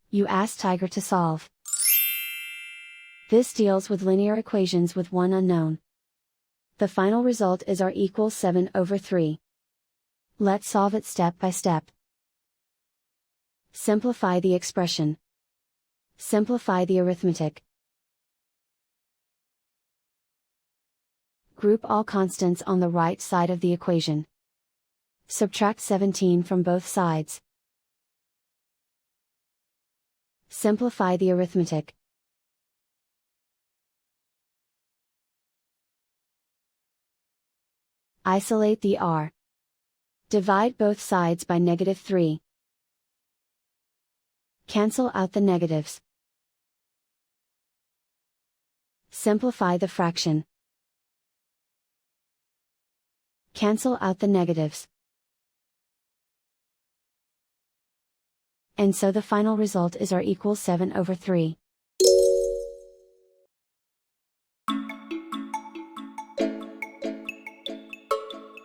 You ask Tiger to solve. This deals with linear equations with one unknown. The final result is r equals 7/3. Let's solve it step by step. Simplify the expression. Simplify the arithmetic. Group all constants on the right side of the equation. Subtract 17 from both sides. Simplify the arithmetic. Isolate the r. Divide both sides by -3. Cancel out the negatives. Simplify the fraction. Cancel out the negatives. And so the final result is r equals 7/3.